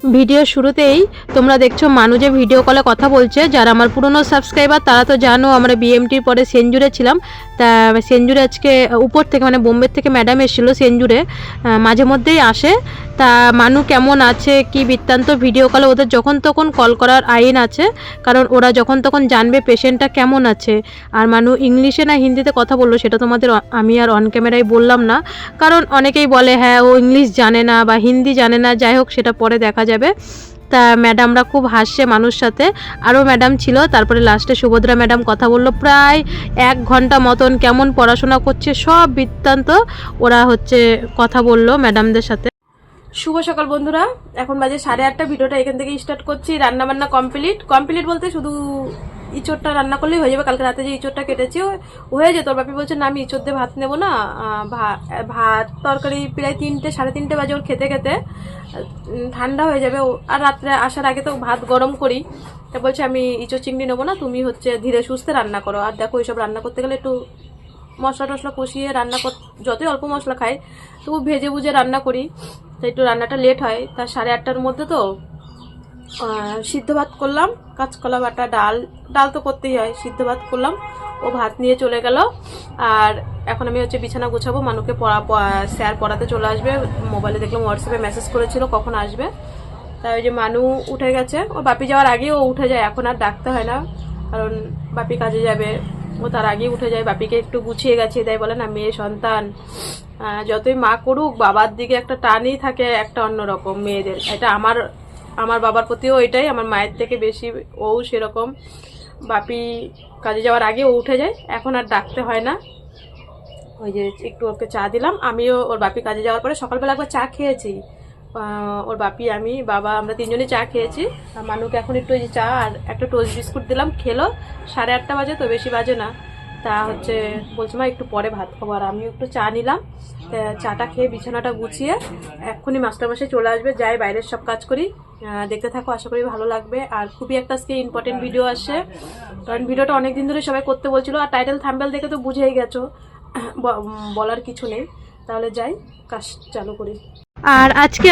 Video শুরুতেই তোমরা দেখছো মানু যে ভিডিও কলে কথা বলছে। যারা আমার পুরনো সাবস্ক্রাইবার তারা তো জানো আমরা বিএমটির পরে সেঞ্জুরে ছিলাম। তা সেঞ্জুরে আজকে উপর থেকে মানে বোম্বে থেকে ম্যাডাম এসেছিলো সেঞ্জুরে, মাঝে মধ্যেই আসে। তা মানু কেমন আছে কি বৃত্তান্ত ভিডিও কলে ওদের যখন তখন কল করার আইন আছে, কারণ ওরা যখন তখন জানবে পেশেন্টটা কেমন আছে। আর মানু ইংলিশে না হিন্দিতে কথা বললো সেটা তোমাদের আমি আর অন ক্যামেরায় বললাম না, কারণ অনেকেই বলে হ্যাঁ ও ইংলিশ জানে না বা হিন্দি জানে না, যাই হোক সেটা পরে দেখা যাবে। তা ম্যাডামরা খুব হাসছে মানুষ সাথে, আরও ম্যাডাম ছিল। তারপরে লাস্টে সুভদ্রা ম্যাডাম কথা বললো প্রায় 1 ঘন্টা মতন, কেমন পড়াশোনা করছে সব বৃত্তান্ত ওরা কথা বললো ম্যাডামদের সাথে। শুভ সকাল বন্ধুরা, এখন বাজে 8:30। ভিডিওটা এখান থেকে স্টার্ট করছি। রান্নাবান্না কমপ্লিট বলতে শুধু ইঁচড়টা রান্না করলেই হয়ে যাবে। কালকে রাতে যে ইঁচড়টা কেটেছি হয়ে যেত। বাপি বলছে না আমি ইঁচড় দিয়ে ভাত নেবো না, ভাত তরকারি প্রায় 3টে 3:30 বাজে ওর খেতে খেতে ঠান্ডা হয়ে যাবে। আর রাত্রে আসার আগে তো ভাত গরম করি। তা বলছে আমি ইঁচড় চিংড়ি নেবো না, তুমি ধীরে সুস্থে রান্না করো। আর দেখো এইসব রান্না করতে গেলে একটু মশলা টশলা কষিয়ে রান্না যতই অল্প মশলা খাই তবু ভেজে বুঝে রান্না করি, তাই একটু রান্নাটা লেট হয়। তার 8:30টার মধ্যে তো সিদ্ধ ভাত করলাম, কাঁচকলা বাটা, ডাল তো করতেই হয়। সিদ্ধ ভাত করলাম, ও ভাত নিয়ে চলে গেল। আর এখন আমি বিছানা গুছাবো। মানুকে স্যার পড়াতে চলে আসবে। মোবাইলে দেখলাম হোয়াটসঅ্যাপে মেসেজ করেছিল কখন আসবে। তাই ওই যে মানু উঠে গেছে, ও বাপি যাওয়ার আগেই ও উঠে যায়। এখন আর ডাকতে হয় না, কারণ বাপি কাজে যাবে, ও তার আগেই উঠে যায়। বাপিকে একটু গুছিয়ে গেছিয়ে দেয়, বলে না মেয়ে সন্তান যতই মা করুক বাবার দিকে একটা টানই থাকে, একটা অন্যরকম মেয়েদের। এটা আমার বাবার প্রতিও এটাই, আমার মায়ের থেকে বেশি ও সেরকম। বাপি কাজে যাওয়ার আগে ও উঠে যায়, এখন আর ডাকতে হয় না। ওই যে একটু ওকে চা দিলাম। আমিও ওর বাপি কাজে যাওয়ার পরে সকালবেলা একবার চা খেয়েছি। ওর বাপি, আমি, বাবা, আমরা 3জনই চা খেয়েছি। মানুকে এখন একটু ওই যে চা আর একটা টোস্ট বিস্কুট দিলাম, খেলো। 8:30 বাজে তো, বেশি বাজে না। তা বলছে মা একটু পরে ভাত খাবো। আর আমিও একটু চা নিলাম। চাটা খেয়ে বিছানাটা গুছিয়ে এক্ষুনি মাস্টারমশাই চলে আসবে, যাই বাইরের সব কাজ করি। দেখতে থাকো, আশা করি ভালো লাগবে। আর খুবই একটা আজকে ইম্পর্টেন্ট ভিডিও আসছে, কারণ ভিডিওটা অনেকদিন ধরে সবাই করতে বলছিল। আর টাইটেল থাম্বনেল দেখে তো বুঝেই গেছো, বলার কিছু নেই। তাহলে যাই, কাজ চালু করি। আর আজকে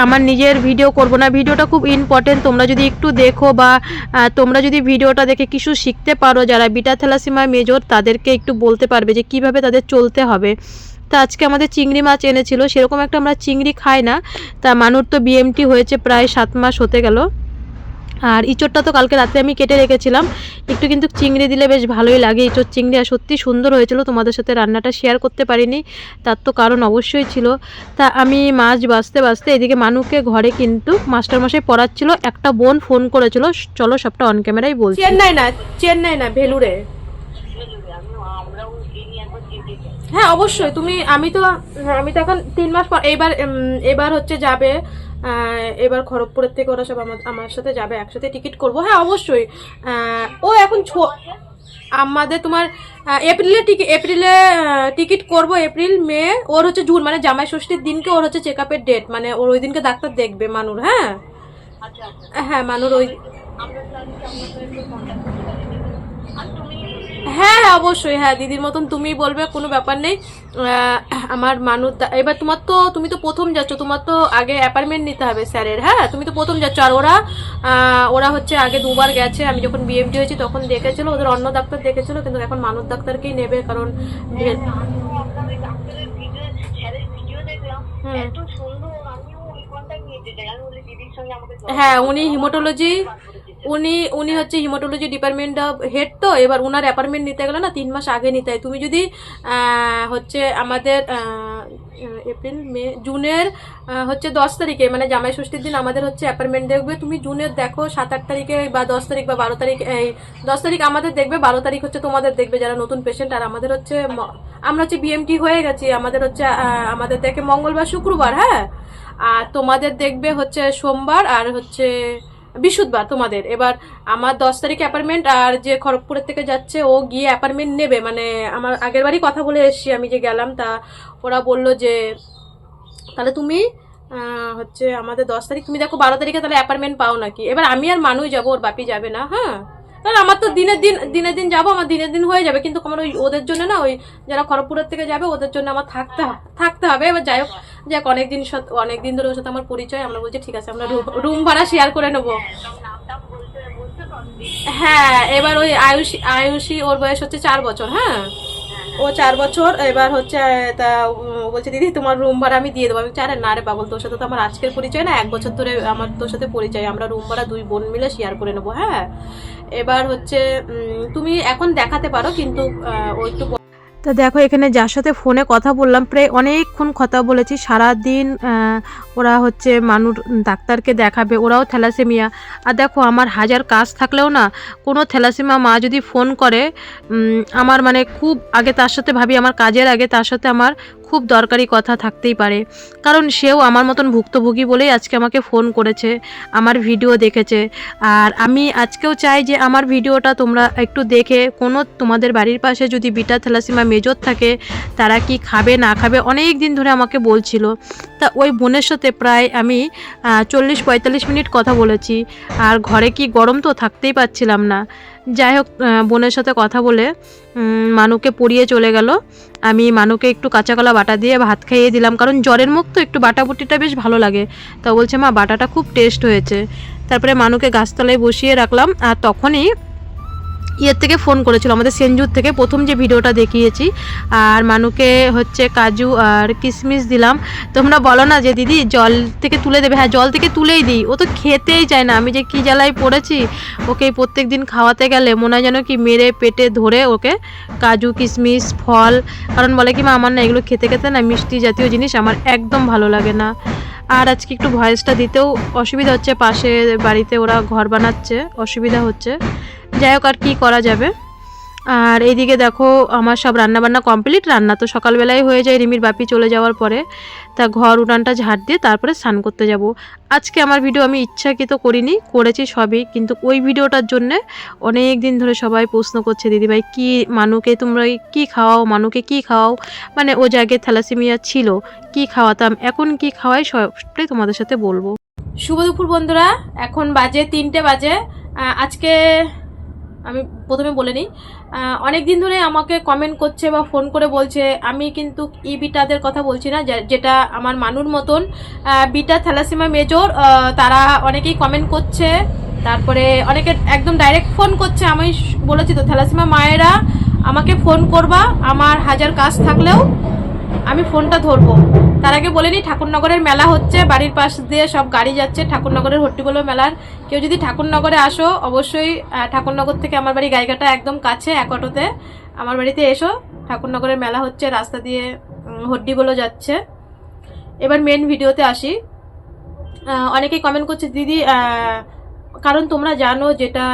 আমার নিজের ভিডিও করব না, ভিডিওটা খুব ইম্পর্টেন্ট। তোমরা যদি একটু দেখো বা তোমরা যদি ভিডিওটা দেখে কিছু শিখতে পারো, যারা বিটা থ্যালাসেমিয়া মেজর তাদেরকে একটু বলতে পারবে যে কিভাবে তাদের চলতে হবে। তা আজকে আমাদের চিংড়ি মাছ এনেছিল, সেরকম একটা আমরা চিংড়ি খাই না। তা মানুর তো বিএমটি হয়েছে প্রায় 7 মাস হতে গেল। আর ইঁচড়টা তো কালকে রাতে আমি কেটে রেখেছিলাম একটু, কিন্তু চিংড়ি দিলে বেশ ভালোই লাগে ইঁচড় চিংড়ি। আর সত্যি সুন্দর হয়েছিল, তোমাদের সাথে রান্নাটা শেয়ার করতে পারিনি, তার তো কারণ অবশ্যই ছিল। তা আমি মাছ বাছতে এদিকে মানুকে ঘরে কিন্তু মাস্টারমশাই পড়াচ্ছিল। একটা বোন ফোন করেছিল, চলো সবটা অন ক্যামেরাই বলছি। চেন্নাই না ভেলুরে। হ্যাঁ অবশ্যই, আমি তো এখন 3 মাস পর এবার যাবে। এবার খড়গপুরের থেকে ওরা সব আমার সাথে যাবে, একসাথে টিকিট করব। হ্যাঁ অবশ্যই। ও এখন আমাদের তোমার এপ্রিলে টিকিট করব, এপ্রিল মে। ওর জুন মানে জামাই ষষ্ঠীর দিনকে ওর চেক আপের ডেট, মানে ওর ওই দিনকে ডাক্তার দেখবে মানুর। হ্যাঁ হ্যাঁ মানুর ওই হ্যাঁ হ্যাঁ অবশ্যই। হ্যাঁ দিদির মতন তুমি বলবে, কোনো ব্যাপার নেই। আমার মানুষ এবার তুমি তো প্রথম যাচ্ছ, তোমার তো আগে অ্যাপয়েন্টমেন্ট নিতে হবে স্যারের। হ্যাঁ তুমি তো প্রথম যাচ্ছ। আর ওরা আগে 2বার গেছে। আমি যখন বিএমটি হয়েছি তখন দেখেছিল, ওদের অন্য ডাক্তার দেখেছিল, কিন্তু এখন মানুষ ডাক্তারকেই নেবে, কারণ হ্যাঁ উনি হিমোটোলজি হিমোটোলজি ডিপার্টমেন্ট হেড। তো এবার উনার অ্যাপয়েন্টমেন্ট নিতে গেলে না 3 মাস আগে নিতে হয়। তুমি যদি আমাদের এপ্রিল মে জুনের 10 তারিখে মানে জামাই ষষ্ঠীর দিন আমাদের অ্যাপয়েন্টমেন্ট দেখবে। তুমি জুনের দেখো 7-8 তারিখে বা 10 তারিখ বা 12 তারিখ, এই 10 তারিখ আমাদের দেখবে, 12 তারিখ তোমাদের দেখবে যারা নতুন পেশেন্ট। আর আমাদের আমরা বিএমটি হয়ে গেছি। আমাদের আমাদের দেখে মঙ্গলবার শুক্রবার। হ্যাঁ আর তোমাদের দেখবে সোমবার আর বৃহস্পতিবার তোমাদের। এবার আমার 10 তারিখে অ্যাপয়েন্টমেন্ট, আর যে খড়গপুরের থেকে যাচ্ছে ও গিয়ে অ্যাপয়েন্টমেন্ট নেবে। মানে আমার আগের বারই কথা বলে এসছি, আমি যে গেলাম। তা ওরা বললো যে তাহলে তুমি আমাদের 10 তারিখ, তুমি দেখো 12 তারিখে তাহলে অ্যাপয়েন্টমেন্ট পাও নাকি। এবার আমি আর মানুষ যাবো, ওর বাপি যাবে না। হ্যাঁ কারণ আমার তো দিনের দিন যাবো, আমার দিনের দিন হয়ে যাবে। কিন্তু আমার ওদের জন্য না, ওই যারা খড়গপুরের থেকে যাবে ওদের জন্য আমার থাকতে হবে। এবার যাই হোক, যাক অনেক দিন ধরে ওর সাথে আমার পরিচয়, আমরা বলছি ঠিক আছে আমরা রুম ভাড়া শেয়ার করে নেবো। হ্যাঁ এবার ওই আয়ুষী ওর বয়স হচ্ছে 4 বছর। হ্যাঁ ও 4 বছর, এবার হচ্ছে তা বলছে দিদি তোমার রুম ভাড়া আমি দিয়ে দেবো। আমি চাই না রে পাগল, তোর সাথে তো আমার আজকের পরিচয় না, 1 বছর ধরে আমার তোর সাথে পরিচয়, আমরা রুম ভাড়া 2 বোন মিলে শেয়ার করে নেবো। হ্যাঁ এবার হচ্ছে তুমি এখন দেখাতে পারো, কিন্তু ও একটু। তো দেখো এখানে যার সাথে ফোনে কথা বললাম প্রায় অনেকক্ষণ কথা বলেছি, সারাদিন ওরা হচ্ছে ডাক্তারকে দেখাবে, ওরাও থ্যালাসেমিয়া। আর দেখো আমার হাজার কাজ থাকলেও না, কোনো থ্যালাসেমিয়া মা যদি ফোন করে আমার মানে খুব আগে তার সাথে ভাবি, আমার কাজের আগে তার সাথে আমার খুব দরকারি কথা থাকতেই পারে, কারণ সেও আমার মতন ভুক্তভোগী বলেই আজকে আমাকে ফোন করেছে, আমার ভিডিও দেখেছে। আর আমি আজকেও চাই যে আমার ভিডিওটা তোমরা একটু দেখে, কোনো তোমাদের বাড়ির পাশে যদি বিটা থ্যালাসেমিয়া মেজর থাকে তারা কি খাবে না খাবে অনেক দিন ধরে আমাকে বলছিল। তা ওই বোনের সাথে প্রায় আমি 40-45 মিনিট কথা বলেছি, আর ঘরে কি গরম তো থাকতেই পারছিলাম না। যাই হোক বোনের সাথে কথা বলে মানুকে পড়িয়ে চলে গেল। আমি মানুকে একটু কাঁচা কলা বাটা দিয়ে ভাত খাইয়ে দিলাম, কারণ জ্বরের মুখ তো একটু বাটাবুটিটা বেশ ভালো লাগে। তা বলছে মা বাটাটা খুব টেস্ট হয়েছে। তারপরে মানুকে গাছতলায় বসিয়ে রাখলাম, আর তখনই ইয়ের থেকে ফোন করেছিল, আমাদের সেনজুর থেকে, প্রথম যে ভিডিওটা দেখিয়েছি। আর মানুকে হচ্ছে কাজু আর কিশমিশ দিলাম। তোমরা বলো না যে দিদি জল থেকে তুলে দেবে, হ্যাঁ জল থেকে তুলেই দিই, ও তো খেতেই চায় না। আমি যে কী জ্বালায় পড়েছি, ওকে প্রত্যেক দিন খাওয়াতে গেলে মনে হয় যেন কি মেরে পেটে ধরে ওকে কাজু কিশমিশ ফল, কারণ বলে কি মা আমার না এগুলো খেতে খেতে না মিষ্টি জাতীয় জিনিস আমার একদম ভালো লাগে না। আর আজকে একটু ভয়েসটা দিতেও অসুবিধা হচ্ছে, পাশে বাড়িতে ওরা ঘর বানাচ্ছে, অসুবিধা হচ্ছে। যাই হোক আর কী করা যাবে। আর এইদিকে দেখো আমার সব রান্নাবান্না কমপ্লিট, রান্না তো সকালবেলায় হয়ে যায় রিমির বাপি চলে যাওয়ার পরে। তা ঘর উঠানটা ঝাড় দিয়ে তারপরে স্নান করতে যাব। আজকে আমার ভিডিও আমি ইচ্ছাকৃত করিনি, করেছি সবই, কিন্তু ওই ভিডিওটার জন্যে অনেক দিন ধরে সবাই প্রশ্ন করছে দিদিভাই কি মানুকে তোমরা কি খাওয়াও, মানুকে কি খাওয়াও, মানে ও জায়গায় থ্যালাসেমিয়া ছিল কি খাওয়াতাম, এখন কি খাওয়াই সবটাই তোমাদের সাথে বলবো। শুভ দুপুর বন্ধুরা, এখন বাজে 3টে বাজে। আজকে আমি প্রথমে বলে নিই, অনেক দিন ধরে আমাকে কমেন্ট করছে বা ফোন করে বলছে, আমি কিন্তু বিটাদের কথা বলছি না, যেটা আমার মানুর মতন বিটা থ্যালাসেমিয়া মেজর, তারা অনেকেই কমেন্ট করছে, তারপরে অনেকে একদম ডাইরেক্ট ফোন করছে। আমি বলেছি তো থ্যালাসেমিয়া মায়েরা আমাকে ফোন করবা, আমার হাজার কাজ থাকলেও আমি ফোনটা ধরবো। তার আগে বলে নিই, ঠাকুরনগরের মেলা হচ্ছে, বাড়ির পাশ দিয়ে সব গাড়ি যাচ্ছে ঠাকুরনগরের হট্টিবল মেলার। কেউ যদি ঠাকুরনগরে আসো অবশ্যই ঠাকুরনগর থেকে আমার বাড়ি গাইঘাটা একদম কাছে, 1 অটোতে আমার বাড়িতে এসো। ঠাকুরনগরের মেলা হচ্ছে, রাস্তা দিয়ে হট্টিবলও যাচ্ছে। এবার মেন ভিডিওতে আসি। অনেকেই কমেন্ট করছে দিদি, কারণ তোমরা জানো যেটা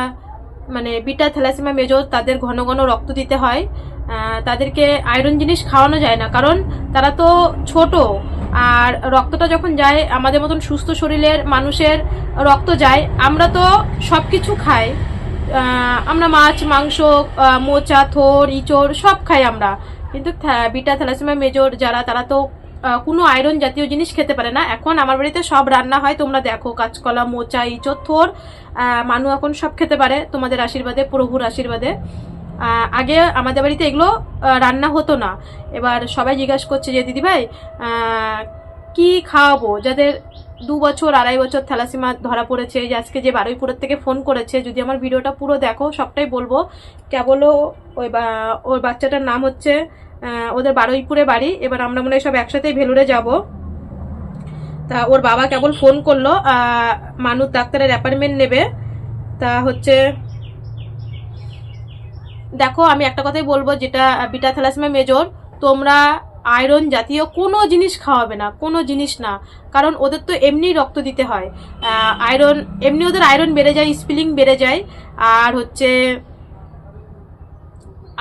মানে বিটা থ্যালাসেমিয়া মেজর তাদের ঘন ঘন রক্ত দিতে হয়, তাদেরকে আয়রন জিনিস খাওয়ানো যায় না, কারণ তারা তো ছোট। আর রক্তটা যখন যায় আমাদের মতন সুস্থ শরীরের মানুষের রক্ত যায়, আমরা তো সব কিছু খাই, আমরা মাছ মাংস মোচা থোর ইঁচড় সব খাই আমরা, কিন্তু বিটা থ্যালাসেমিয়া মেজর যারা তারা তো কোনো আয়রন জাতীয় জিনিস খেতে পারে না। এখন আমার বাড়িতে সব রান্না হয়, তোমরা দেখো কাঁচকলা মোচা ইঁচড় থোর মানু এখন সব খেতে পারে তোমাদের আশীর্বাদে, প্রভুর আশীর্বাদে। আগে আমাদের বাড়িতে এগুলো রান্না হতো না। এবার সবাই জিজ্ঞাসা করছে যে দিদিভাই কি খাওয়াবো, যাদের 2 বছর 2.5 বছর থ্যালাসেমিয়া ধরা পড়েছে, যে আজকে যে বারুইপুরের থেকে ফোন করেছে, যদি আমার ভিডিওটা পুরো দেখো সবটাই বলবো। কেবলও ওই বাচ্চাটার নাম হচ্ছে, ওদের বারুইপুরে বাড়ি, এবার আমরা মনে হয় সব একসাথেই ভেলুরে যাব। তা ওর বাবা কেবল ফোন করলো, মানুষ ডাক্তারের অ্যাপয়েন্টমেন্ট নেবে। তা হচ্ছে দেখো আমি একটা কথাই বলবো, যেটা বিটা থ্যালাসেমিয়া মেজর, তোমরা আয়রন জাতীয় কোনো জিনিস খাওয়াবে না, কোনো জিনিস না, কারণ ওদের তো এমনি রক্ত দিতে হয়, আয়রন এমনি ওদের আয়রন বেড়ে যায়, স্পিলিং বেড়ে যায়। আর হচ্ছে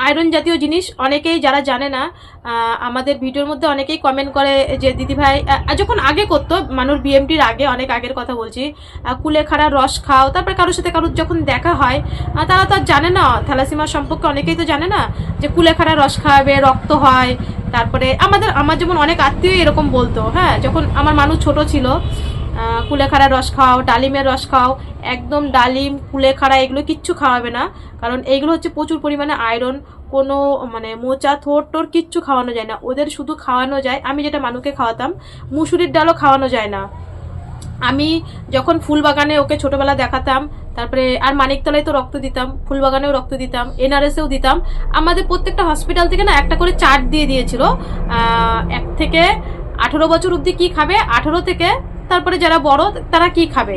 আয়রন জাতীয় জিনিস অনেকেই যারা জানে না, আমাদের ভিডিওর মধ্যে অনেকেই কমেন্ট করে যে দিদিভাই, যখন আগে করতো মানুষ বিএমটির আগে, অনেক আগের কথা বলছি, কুলেখাড়ার রস খাও, তারপরে কারোর সাথে কারোর যখন দেখা হয় তারা তো আর জানে না থ্যালাসেমিয়া সম্পর্কে, অনেকেই তো জানে না যে কুলেখাড়ার রস খাওয়াবে রক্ত হয়। তারপরে আমার যেমন অনেক আত্মীয় এরকম বলতো, হ্যাঁ যখন আমার মানুষ ছোট ছিল, কুলেখাড়ার রস খাও, ডালিমের রস খাও, একদম ডালিম কুলেখাড়া এগুলো কিচ্ছু খাওয়াবে না, কারণ এইগুলো হচ্ছে প্রচুর পরিমাণে আয়রন, কোনো মানে মোচা থোর টোর কিচ্ছু খাওয়ানো যায় না, ওদের শুধু খাওয়ানো যায়, আমি যেটা মানুকে খাওয়াতাম, মুসুরির ডালও খাওয়ানো যায় না। আমি যখন ফুলবাগানে ওকে ছোটবেলা দেখাতাম, তারপরে আর মানিকতলায় তো রক্ত দিতাম, ফুলবাগানেও রক্ত দিতাম, এনআরএসেও দিতাম। আমাদের প্রত্যেকটা হসপিটাল থেকে না একটা করে চার্ট দিয়ে দিয়েছিল, 1 থেকে 18 বছর অবধি কি খাবে, 18 থেকে তারপরে যারা বড় তারা কি খাবে।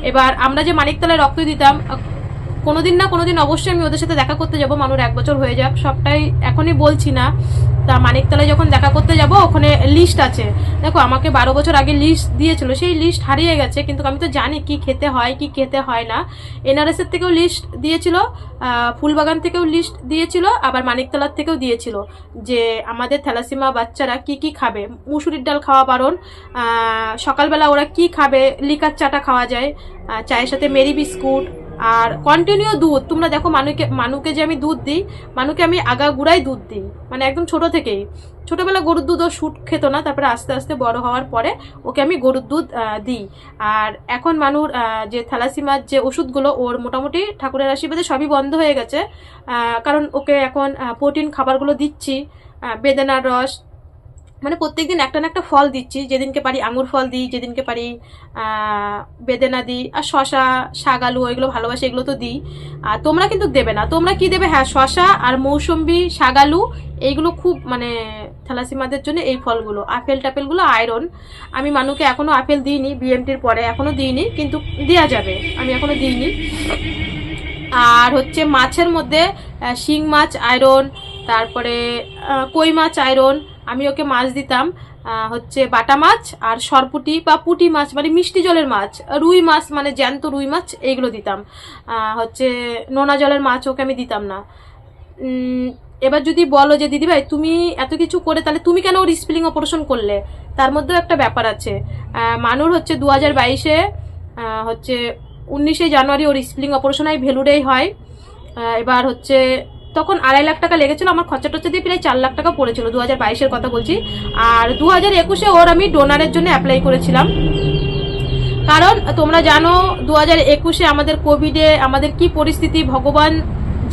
এবার আমরা যে মানিকতলায় রক্ত দিতাম, কোনোদিন না কোনোদিন অবশ্যই আমি ওদের সাথে দেখা করতে যাব, মানুষ 1 বছর হয়ে যাক, সবটাই এখনই বলছি না। তা মানিকতলায় যখন দেখা করতে যাব, ওখানে লিস্ট আছে, দেখো আমাকে 12 বছর আগে লিস্ট দিয়েছিল, সেই লিস্ট হারিয়ে গেছে, কিন্তু আমি তো জানি কি খেতে হয় কি খেতে হয় না। এনআরএস এর থেকেও লিস্ট দিয়েছিল, ফুলবাগান থেকেও লিস্ট দিয়েছিল, আবার মানিকতলার থেকেও দিয়েছিল যে আমাদের থ্যালাসিমা বাচ্চারা কি কি খাবে। মুসুরির ডাল খাওয়া বারণ, সকালবেলা ওরা কি খাবে, লিকার চাটা খাওয়া যায়, চায়ের সাথে মেরি বিস্কুট, আর কন্টিনিউ দুধ। তোমরা দেখো মানুকে যে আমি দুধ দিই, মানুকে আমি আগাগোড়াই দুধ দিই, মানে একদম ছোট থেকেই। ছোটবেলা গরুর দুধ ও শুট খেত না, তারপরে আস্তে আস্তে বড় হওয়ার পরে ওকে আমি গরুর দুধ দিই। আর এখন মানুর যে থ্যালাসিমার যে ওষুধগুলো, ওর মোটামুটি ঠাকুরের আশীর্বাদে সবই বন্ধ হয়ে গেছে, কারণ ওকে এখন প্রোটিন খাবারগুলো দিচ্ছি, বেদানার রস, মানে প্রত্যেকদিন একটা না একটা ফল দিচ্ছি, যেদিনকে পারি আঙুর ফল দিই, যেদিনকে পারি বেদেনা দিই, আর শশা, শাক, আলু এগুলো ভালোবাসি, এগুলো তো দিই। আর তোমরা কিন্তু দেবে না, তোমরা কি দেবে, হ্যাঁ শশা আর মৌসুম্বি, শাক, আলু এইগুলো খুব মানে থ্যালাসিমাদের জন্য এই ফলগুলো। আপেল টাপেলগুলো আয়রন। আমি মানুকে এখনো আপেল দিইনি, বিএমটির পরে এখনো দিইনি, কিন্তু দেওয়া যাবে, আমি এখনো দিইনি। আর হচ্ছে মাছের মধ্যে শিং মাছ আয়রন, তারপরে কই মাছ আয়রন, আমি ওকে মাছ দিতাম হচ্ছে বাটা মাছ আর সরপুটি বা পুঁটি মাছ, মানে মিষ্টি জলের মাছ, রুই মাছ মানে জ্যান্ত রুই মাছ, এইগুলো দিতাম। হচ্ছে নোনা জলের মাছ ওকে আমি দিতাম না। এবার যদি বলো যে দিদিভাই তুমি এত কিছু করে তাহলে তুমি কেন ওর স্পেলিং অপারেশন করলে, তার মধ্যেও একটা ব্যাপার আছে। মানুর হচ্ছে 2022-এ হচ্ছে 19শে জানুয়ারি ওর স্পেলিং অপারেশন হয়, ভেলুরেই হয়। এবার হচ্ছে তখন 2.5 লাখ টাকা লেগেছিল, আমার খরচা টরচা দিয়ে প্রায় 4 লাখ টাকা পড়েছিল, 2022-এর কথা বলছি। আর 2021-এ ওর আমি ডোনারের জন্য অ্যাপ্লাই করেছিলাম, কারণ তোমরা জানো 2021-এ আমাদের কোভিডে আমাদের কি পরিস্থিতি ভগবান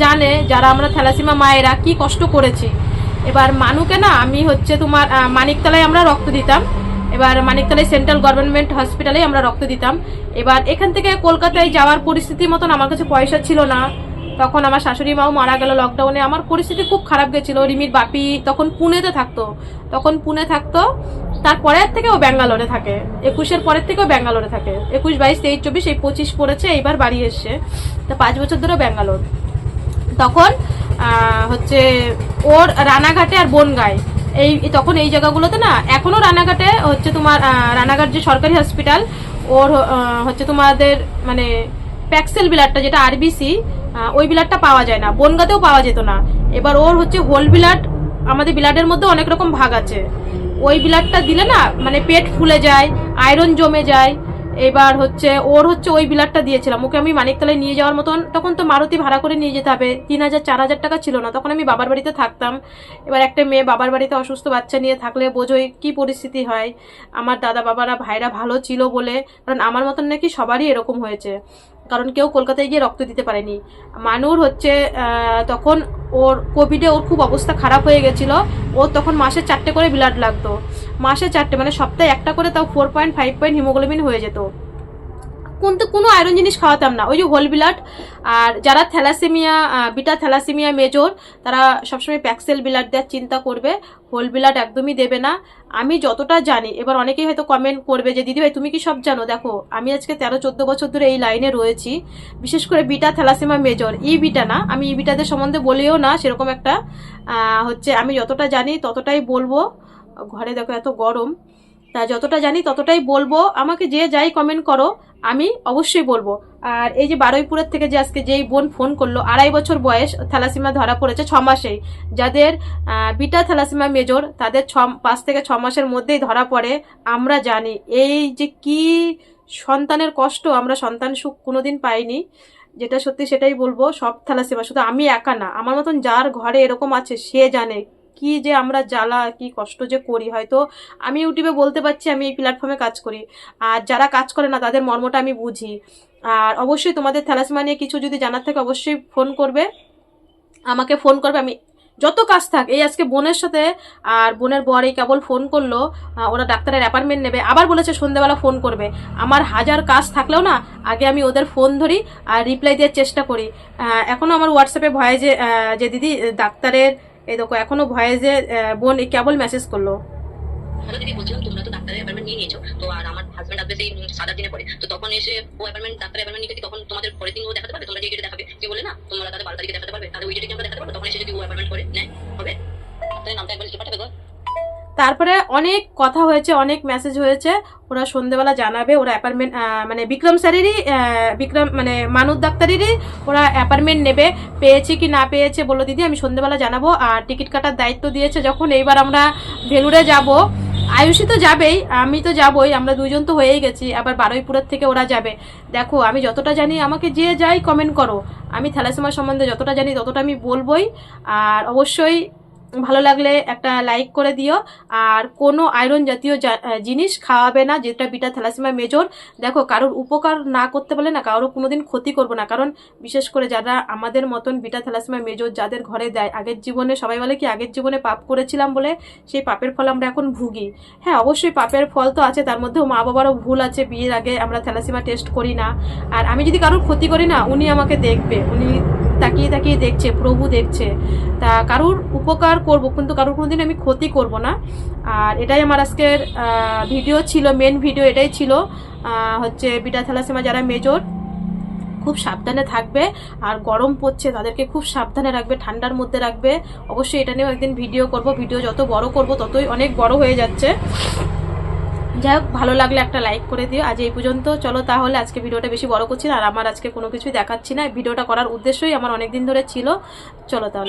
জানে, যারা আমরা থ্যালাসিমা মায়েরা কি কষ্ট করেছি। এবার মানুকে না আমি হচ্ছে তোমার মানিকতলায় আমরা রক্ত দিতাম, এবার মানিকতলায় সেন্ট্রাল গভর্নমেন্ট হসপিটালে আমরা রক্ত দিতাম। এবার এখান থেকে কলকাতায় যাওয়ার পরিস্থিতির মতন আমার কাছে পয়সা ছিল না, তখন আমার শাশুড়ি মাও মারা গেল লকডাউনে, আমার পরিস্থিতি খুব খারাপ গেছিলো। রিমির বাপি তখন পুনেতে থাকতো, তারপরের থেকে ও ব্যাঙ্গালোরে থাকে, 21-এর পরের থেকে ও ব্যাঙ্গালোরে থাকে, 21, 22, 23, 24, এই 25 পড়েছে, এইবার বাড়ি এসছে, তা 5 বছর ধরে ব্যাঙ্গালোর। তখন হচ্ছে ওর রানাঘাটে আর বনগাঁয় তখন এই জায়গাগুলোতে না, এখনো রানাঘাটে হচ্ছে তোমার রানাঘাট যে সরকারি হসপিটাল, ওর হচ্ছে তোমাদের মানে প্যাক্সেল বিলাডটা যেটা আরবিসি, ওই বিলাডটা পাওয়া যায় না, বনগাঁতেও পাওয়া যেত না। এবার ওর হচ্ছে হোল বিলাড, আমাদের বিলাডের মধ্যে অনেক রকম ভাগ আছে, ওই বিলাডটা দিলে না মানে পেট ফুলে যায়, আয়রন জমে যায়। এবার হচ্ছে ওর হচ্ছে ওই বিলাডটা দিয়েছিলাম ওকে আমি মানিকতলায় নিয়ে যাওয়ার মতন, তখন তো মারুতি ভাড়া করে নিয়ে যেতে হবে, 3,000 4,000 টাকা ছিল না, তখন আমি বাবার বাড়িতে থাকতাম। এবার একটা মেয়ে বাবার বাড়িতে অসুস্থ বাচ্চা নিয়ে থাকলে বোঝোই কি পরিস্থিতি হয়। আমার দাদা বাবারা ভাইরা ভালো ছিল বলে, কারণ আমার মতন নাকি সবারই এরকম হয়েছে, কারণ কেউ কলকাতায় গিয়ে রক্ত দিতে পারেনি। মানুর হচ্ছে তখন ওর কোভিডে ওর খুব অবস্থা খারাপ হয়ে গেছিল, ওর তখন মাসে 4টে করে ব্লাড লাগতো, মাসে 4টে মানে সপ্তাহে একটা করে, তাও 4.5 পয়েন্ট হিমোগ্লোবিন হয়ে যেত। কিন্তু কোনো আয়রন জিনিস খাওয়াতাম না, ওই যে হোল ব্লাড। আর যারা থ্যালাসেমিয়া বিটা থ্যালাসেমিয়া মেজর, তারা সবসময় প্যাক্সেল ব্লাড দেওয়ার চিন্তা করবে, হোল ব্লাড একদমই দেবে না। আমি যতটা জানি, এবার অনেকেই হয়তো কমেন্ট করবে যে দিদিভাই তুমি কি সব জানো, দেখো আমি আজকে 13-14 বছর ধরে এই লাইনে রয়েছি, বিশেষ করে বিটা থ্যালাসেমিয়া মেজর, ই বিটা না, আমি ই বিটাদের সম্বন্ধে বলিও না সেরকম একটা, হচ্ছে আমি যতটা জানি ততটাই বলবো। ঘরে দেখো এত গরম, তা যতটা জানি ততটাই বলবো, আমাকে যে যাই কমেন্ট করো আমি অবশ্যই বলবো। আর এই যে বারুইপুরের থেকে যে আজকে যেই বোন ফোন করলো, 2.5 বছর বয়স, থ্যালাসিমা ধরা পড়েছে 6 মাসেই, যাদের বিটা থ্যালাসিমা মেজর তাদের 5 থেকে 6 মাসের মধ্যেই ধরা পড়ে। আমরা জানি এই যে কি সন্তানের কষ্ট, আমরা সন্তান সুখ কোনোদিন পাইনি, যেটা সত্যি সেটাই বলবো। সব থ্যালাসিমা, শুধু আমি একা না, আমার মতন যার ঘরে এরকম আছে সে জানে কি যে আমরা জ্বালা কি কষ্ট যে করি। হয়তো আমি ইউটিউবে বলতে পারছি, আমি এই প্ল্যাটফর্মে কাজ করি, আর যারা কাজ করে না তাদের মর্মটা আমি বুঝি। আর অবশ্যই তোমাদের থ্যালাসেমিয়া নিয়ে কিছু যদি জানার থাকে অবশ্যই ফোন করবে, আমাকে ফোন করবে, আমি যত কাজ থাক, এই আজকে বোনের সাথে আর বোনের বর এই কেবল ফোন করলো, ওরা ডাক্তারের অ্যাপয়েন্টমেন্ট নেবে, আবার বলেছে সন্ধ্যেবেলা ফোন করবে। আমার হাজার কাজ থাকলেও না আগে আমি ওদের ফোন ধরি আর রিপ্লাই দেওয়ার চেষ্টা করি। এখনও আমার হোয়াটসঅ্যাপে ভয়েসে যে দিদি ডাক্তারের, এই দেখো এখনও ভয়েসে বোন এই কেবল মেসেজ করলো। হ্যালো দিদি, বলছিলাম তোমরা তো ডাক্তারের অ্যাপয়েন্টমেন্ট নিয়ে নিয়েছো, তো আর আমার হাজব্যান্ড আসবে সেই 7 দিনে পরে, তো তখন এসে ও অ্যাপয়েন্টমেন্ট ডাক্তারের অ্যাপয়েন্টমেন্ট নিতে তখন তোমাদের পরের দিন ও দেখাতে পারবে? তোমরা যে ডেটে দেখাবে কি বলে না, তোমরা তাদের 12 তারিখে দেখাতে পারবে, তাহলে ওই ডেটে আমরা দেখাতে পারবো। তখন এসে যদি ও অ্যাপয়েন্টমেন্ট করে নেয় হবে, ডাক্তারের নামটা একবার লিখে পাঠাবে গো। তারপরে অনেক কথা হয়েছে, অনেক মেসেজ হয়েছে, ওরা সন্ধ্যেবেলা জানাবে। ওরা অ্যাপার্টমেন্ট মানে বিক্রম স্যারেরই, বিক্রম মানে মানুষ ডাক্তারেরই ওরা অ্যাপার্টমেন্ট নেবে। পেয়েছে কি না পেয়েছে বললো দিদি আমি সন্ধ্যেবেলা জানাবো। আর টিকিট কাটার দায়িত্ব দিয়েছে যখন, এইবার আমরা ভেলুরে যাব। আয়ুষী তো যাবেই, আমি তো যাবই, আমরা দুজন তো হয়েই গেছি, আবার বারুইপুরের থেকে ওরা যাবে। দেখো আমি যতটা জানি, আমাকে যে যাই কমেন্ট করো, আমি থ্যালাসেমিয়া সম্বন্ধে যতটা জানি ততটা আমি বলবোই। আর অবশ্যই ভালো লাগলে একটা লাইক করে দিও। আর কোনো আয়রন জাতীয় জিনিস খাওয়াবে না, যেটা বিটা থ্যালাসেমিয়া মেজর। দেখো কারোর উপকার না করতে পারলে না, কারোর কোনোদিন ক্ষতি করবো না। কারণ বিশেষ করে যারা আমাদের মতন বিটা থ্যালাসেমিয়া মেজর যাদের ঘরে দেয়, আগের জীবনে সবাই বলে কি আগের জীবনে পাপ করেছিলাম বলে সেই পাপের ফল আমরা এখন ভুগি। হ্যাঁ অবশ্যই পাপের ফল তো আছে, তার মধ্যেও মা বাবারও ভুল আছে, বিয়ের আগে আমরা থ্যালাসেমিয়া টেস্ট করি না। আর আমি যদি কারোর ক্ষতি করি না, উনি আমাকে দেখবে, উনি তাকিয়ে তাকিয়ে দেখছে, প্রভু দেখছে। তা কারোর উপকার করব, কিন্তু কারোর কোনোদিন আমি ক্ষতি করব না। আর এটাই আমার আজকের ভিডিও ছিল, মেন ভিডিও এটাই ছিল। হচ্ছে বিটা থ্যালাসেমিয়া যারা মেজর খুব সাবধানে থাকবে, আর গরম পড়ছে তাদেরকে খুব সাবধানে রাখবে, ঠান্ডার মধ্যে রাখবে। অবশ্যই এটা নিয়েও একদিন ভিডিও করব। ভিডিও যত বড় করব ততই অনেক বড় হয়ে যাচ্ছে। যাই হোক, ভালো লাগলে একটা লাইক করে দিও। আজ এই পর্যন্ত, চলো তাহলে আজকে ভিডিওটা বেশি বড় করছি না, আর আমার আজকে কোনো কিছুই দেখাচ্ছি না। ভিডিওটা করার উদ্দেশ্যই আমার অনেক দিন ধরে ছিল। চলো তাহলে।